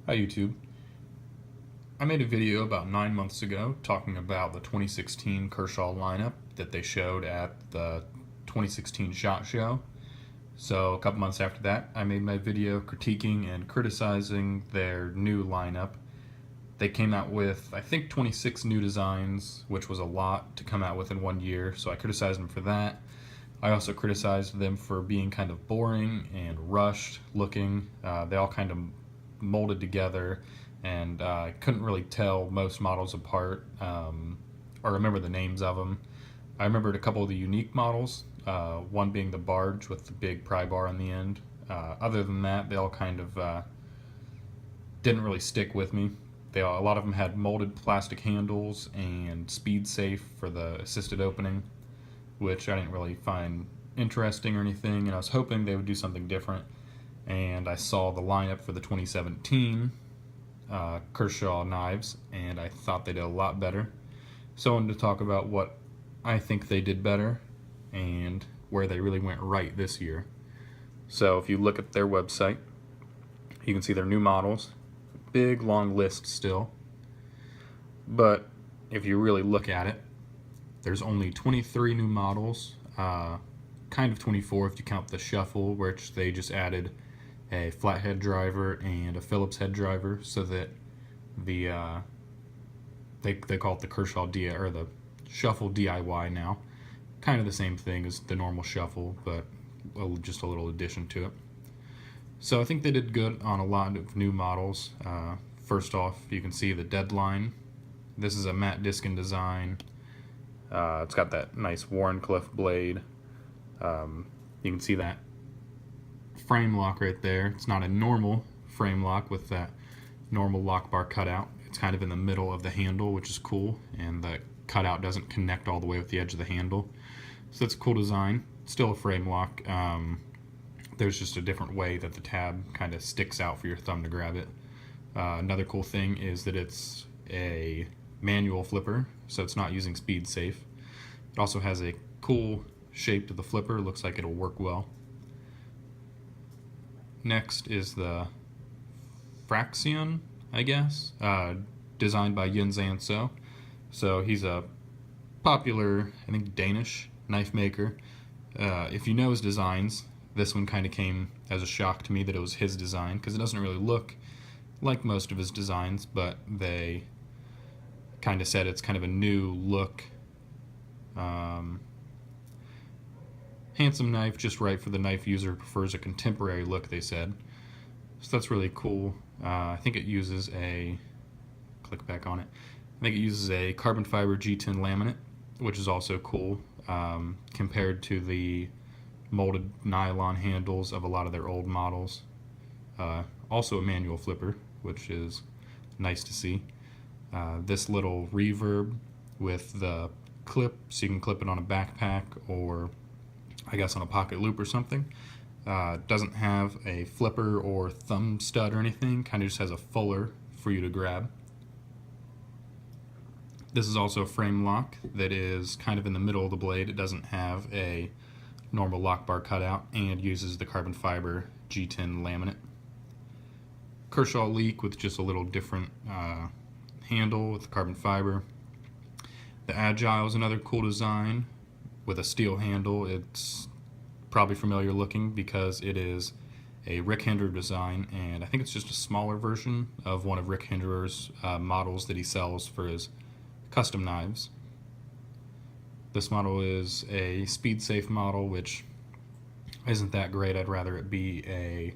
Hi YouTube. I made a video about 9 months ago talking about the 2016 Kershaw lineup that they showed at the 2016 SHOT Show. So a couple months after that, I made my video critiquing and criticizing their new lineup. They came out with, I think, 26 new designs, which was a lot to come out with in 1 year, so I criticized them for that. I also criticized them for being kind of boring and rushed looking. They all kind of molded together, and I couldn't really tell most models apart or remember the names of them. I remembered a couple of the unique models, one being the barge with the big pry bar on the end. Other than that, they all kind of didn't really stick with me. A lot of them had molded plastic handles and speed safe for the assisted opening, which I didn't really find interesting or anything, and I was hoping they would do something different. And I saw the lineup for the 2017 Kershaw knives, and I thought they did a lot better. So I wanted to talk about what I think they did better and where they really went right this year. So if you look at their website, you can see their new models. Big, long list still. But if you really look at it, there's only 23 new models, kind of 24 if you count the shuffle, which they just added a flathead driver and a Phillips head driver, so that the they call it the Kershaw or the shuffle DIY now. Kind of the same thing as the normal shuffle, but just a little addition to it. So I think they did good on a lot of new models. First off, you can see the Deadline. This is a matte Diskin design. It's got that nice Warncliffe blade. You can see that frame lock right there. It's not a normal frame lock with that normal lock bar cutout. It's kind of in the middle of the handle, which is cool, and the cutout doesn't connect all the way with the edge of the handle. So that's a cool design. Still a frame lock. There's just a different way that the tab kind of sticks out for your thumb to grab it. Another cool thing is that it's a manual flipper, so it's not using speed safe. It also has a cool shape to the flipper. Looks like it'll work well. Next is the Fraxion, I guess, designed by Jens Anso. So he's a popular, I think, Danish knife maker. If you know his designs, this one kind of came as a shock to me that it was his design, because it doesn't really look like most of his designs, but they kind of said it's kind of a new look. Handsome knife, just right for the knife user who prefers a contemporary look, they said. So that's really cool. I think it uses click back on it, I think it uses a carbon fiber G10 laminate, which is also cool compared to the molded nylon handles of a lot of their old models. Also a manual flipper, which is nice to see. This little reverb with the clip, so you can clip it on a backpack or I guess on a pocket loop or something. Doesn't have a flipper or thumb stud or anything, kind of just has a fuller for you to grab. This is also a frame lock that is kind of in the middle of the blade. It doesn't have a normal lock bar cutout and uses the carbon fiber G10 laminate. Kershaw leak with just a little different handle with the carbon fiber. The Agile is another cool design with a steel handle. It's probably familiar looking because it is a Rick Hinderer design, and I think it's just a smaller version of one of Rick Hinderer's models that he sells for his custom knives. This model is a speed safe model, which isn't that great. I'd rather it be a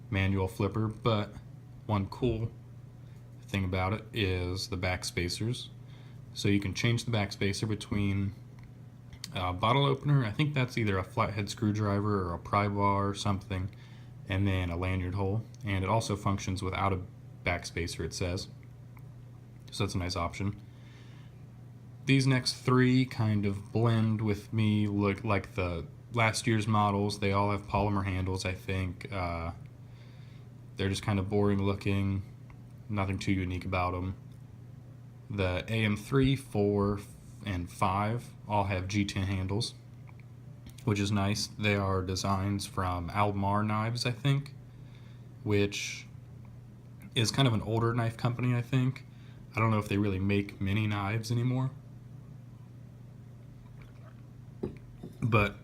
manual flipper, but one cool thing about it is the back spacers. So you can change the back spacer between a bottle opener, I think that's either a flathead screwdriver or a pry bar or something, and then a lanyard hole. And it also functions without a back spacer, it says. So that's a nice option. These next three kind of blend with me, look like the last year's models. They all have polymer handles, I think. They're just kind of boring looking, nothing too unique about them. The AM3, 4, and 5 all have G10 handles, which is nice. They are designs from Almar Knives, I think, which is kind of an older knife company, I think. I don't know if they really make mini knives anymore. But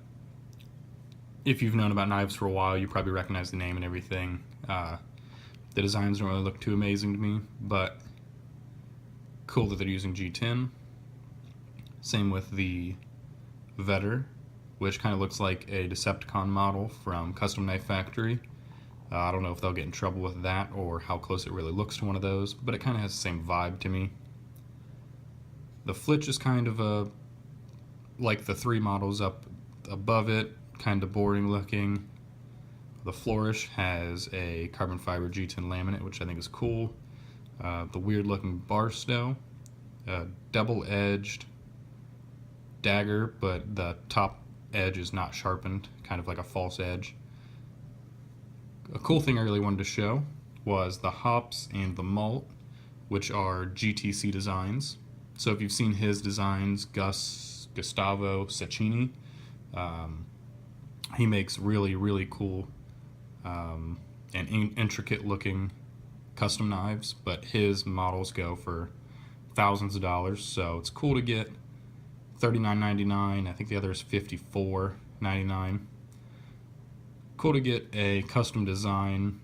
if you've known about knives for a while, you probably recognize the name and everything. The designs don't really look too amazing to me, but cool that they're using G10. Same with the Vetter, which kind of looks like a Decepticon model from Custom Knife Factory. I don't know if they'll get in trouble with that or how close it really looks to one of those, but it kind of has the same vibe to me. The Flitch is kind of like the three models up above it, kind of boring looking. The Flourish has a carbon fiber G10 laminate, which I think is cool. The weird looking Barstow, double-edged dagger, but the top edge is not sharpened, kind of like a false edge. A cool thing I really wanted to show was the Hops and the Malt, which are GTC designs. So if you've seen his designs, Gustavo Cecchini, he makes really cool and intricate looking custom knives, but his models go for thousands of dollars, so it's cool to get $39.99. I think the other is $54.99. Cool to get a custom design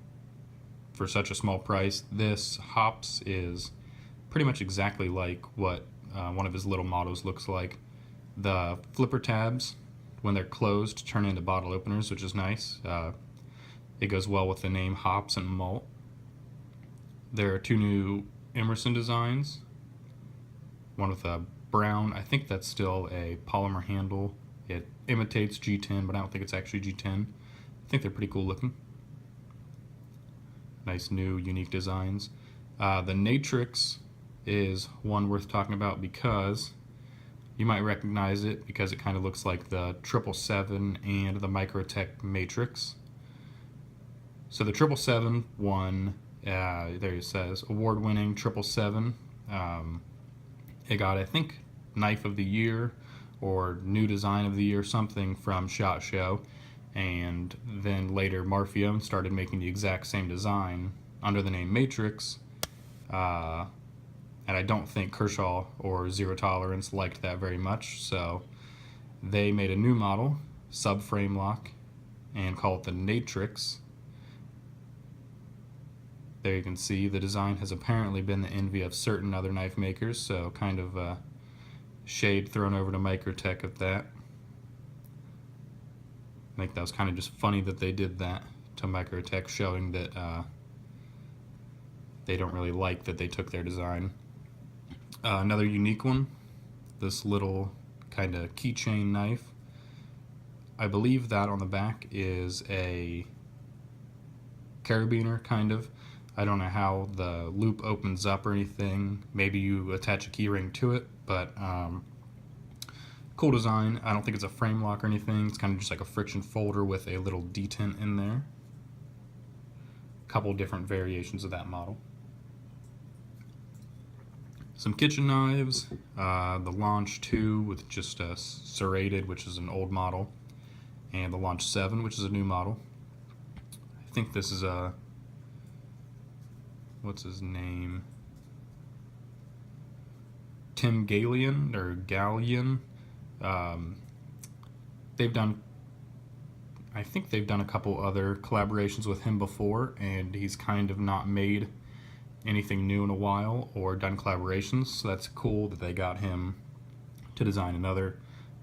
for such a small price. This Hops is pretty much exactly like what one of his little models looks like. The flipper tabs, when they're closed, turn into bottle openers, which is nice. It goes well with the name Hops and Malt. There are two new Emerson designs. One with a brown, I think that's still a polymer handle. It imitates G10, but I don't think it's actually G10. I think they're pretty cool looking. Nice new unique designs. The Natrix is one worth talking about because you might recognize it because it kind of looks like the 777 and the Microtech Matrix. So the 777 won, there it says, award-winning 777. It got, I think, Knife of the Year or New Design of the Year, something from SHOT Show. And then later Marfione started making the exact same design under the name Matrix. And I don't think Kershaw or Zero Tolerance liked that very much, so they made a new model, subframe lock, and call it the Natrix. There you can see the design has apparently been the envy of certain other knife makers, so kind of shade thrown over to Microtech of that. I think that was kind of just funny that they did that to Microtech, showing that they don't really like that they took their design. Another unique one, this little kind of keychain knife. I believe that on the back is a carabiner, kind of. I don't know how the loop opens up or anything. Maybe you attach a key ring to it, but cool design. I don't think it's a frame lock or anything. It's kind of just like a friction folder with a little detent in there. A couple different variations of that model. Some kitchen knives, the Launch 2 with just a serrated, which is an old model, and the Launch 7, which is a new model. I think this is a, what's his name? Tim Gallion, or Gallion. They've done, I think they've done a couple other collaborations with him before, and he's kind of not made anything new in a while or done collaborations, so that's cool that they got him to design another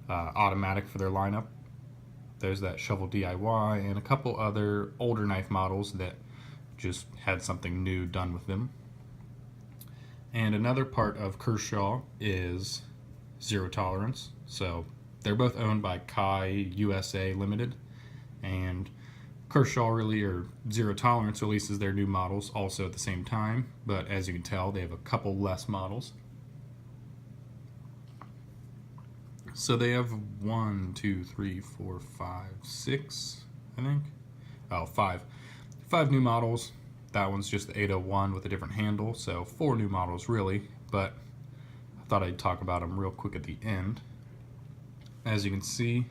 automatic for their lineup. There's that Shovel DIY and a couple other older knife models that just had something new done with them. And another part of Kershaw is Zero Tolerance, so they're both owned by Kai USA Limited, and Kershaw or Zero Tolerance releases their new models also at the same time, but as you can tell, they have a couple less models. So they have 1, 2, 3, 4, 5, 6, I think. Oh, 5. 5 new models. That one's just the 801 with a different handle, so 4 new models really, but I thought I'd talk about them real quick at the end. As you can see,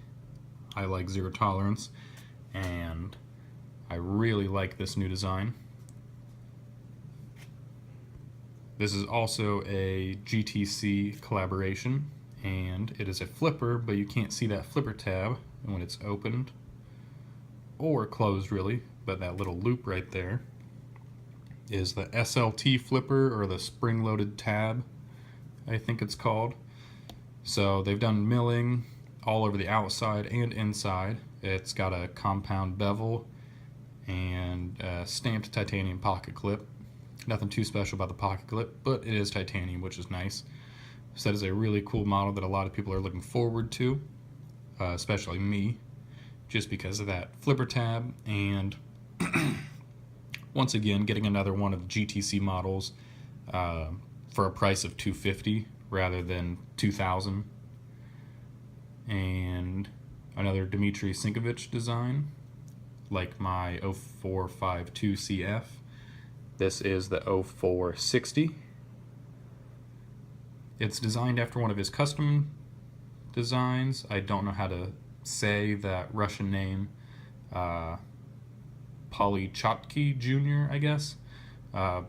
I like Zero Tolerance, and I really like this new design. This is also a GTC collaboration, and it is a flipper, but you can't see that flipper tab when it's opened or closed really, but that little loop right there is the SLT flipper, or the spring-loaded tab, I think it's called. So they've done milling all over the outside and inside. It's got a compound bevel and a stamped titanium pocket clip. Nothing too special about the pocket clip, but it is titanium, which is nice. So that is a really cool model that a lot of people are looking forward to, especially me, just because of that flipper tab, and once again getting another one of the GTC models for a price of $250 rather than $2,000. And another Dmitry Sinkovich design, like my 0452 CF. This is the 0460. It's designed after one of his custom designs. I don't know how to say that Russian name. Polychotky Jr., I guess. Hard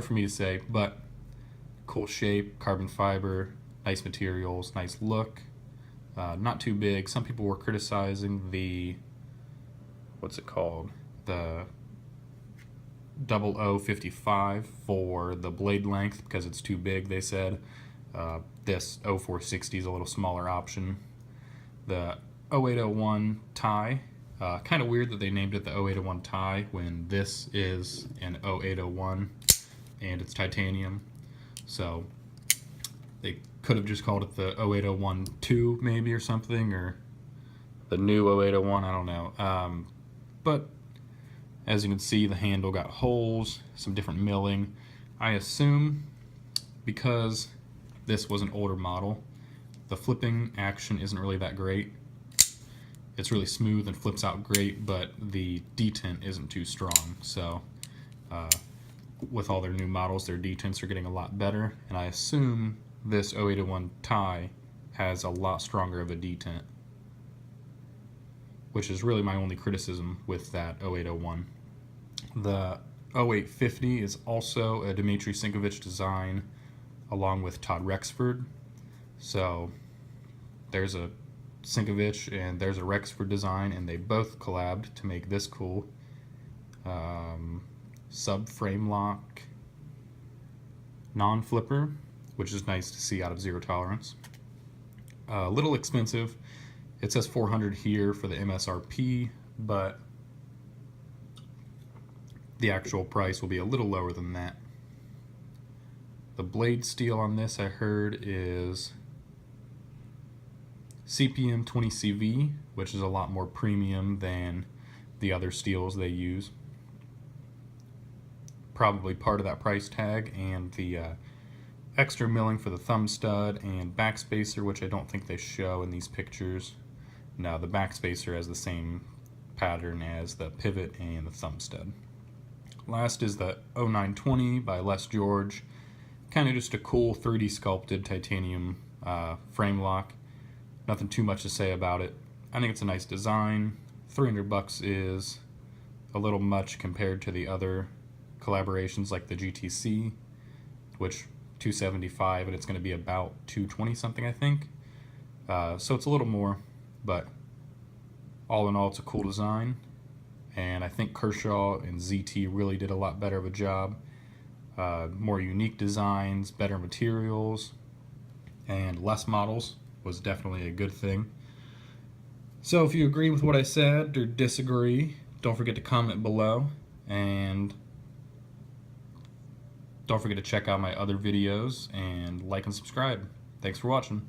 for me to say, but cool shape, carbon fiber, nice materials, nice look. Not too big. Some people were criticizing the, what's it called? The 0055 for the blade length because it's too big, they said. This 0460 is a little smaller option. The 0801 tie, kind of weird that they named it the 0801 tie when this is an 0801 and it's titanium. So they could have just called it the 0801-2 maybe, or something, or the new 0801, I don't know. But as you can see, the handle got holes, some different milling. I assume because this was an older model, the flipping action isn't really that great. It's really smooth and flips out great, but the detent isn't too strong. So with all their new models, their detents are getting a lot better, and I assume this 0801 tie has a lot stronger of a detent, which is really my only criticism with that 0801. The 0850 is also a Dmitry Sinkovich design along with Todd Rexford. So there's a Sinkovich and there's a Rexford design, and they both collabed to make this cool sub-frame lock non-flipper, which is nice to see out of Zero Tolerance. A little expensive. It says $400 here for the MSRP, but the actual price will be a little lower than that. The blade steel on this, I heard, is CPM 20CV, which is a lot more premium than the other steels they use. Probably part of that price tag, and the extra milling for the thumb stud and backspacer, which I don't think they show in these pictures. No, the backspacer has the same pattern as the pivot and the thumb stud. Last is the 0920 by Les George. Kind of just a cool 3D sculpted titanium frame lock. Nothing too much to say about it. I think it's a nice design. $300 is a little much compared to the other collaborations like the GTC, which $275, and it's going to be about $220 something, I think. So it's a little more, but all in all, it's a cool design. And I think Kershaw and ZT really did a lot better of a job. More unique designs, better materials, and less models was definitely a good thing. So if you agree with what I said or disagree, don't forget to comment below, and don't forget to check out my other videos and like and subscribe. Thanks for watching.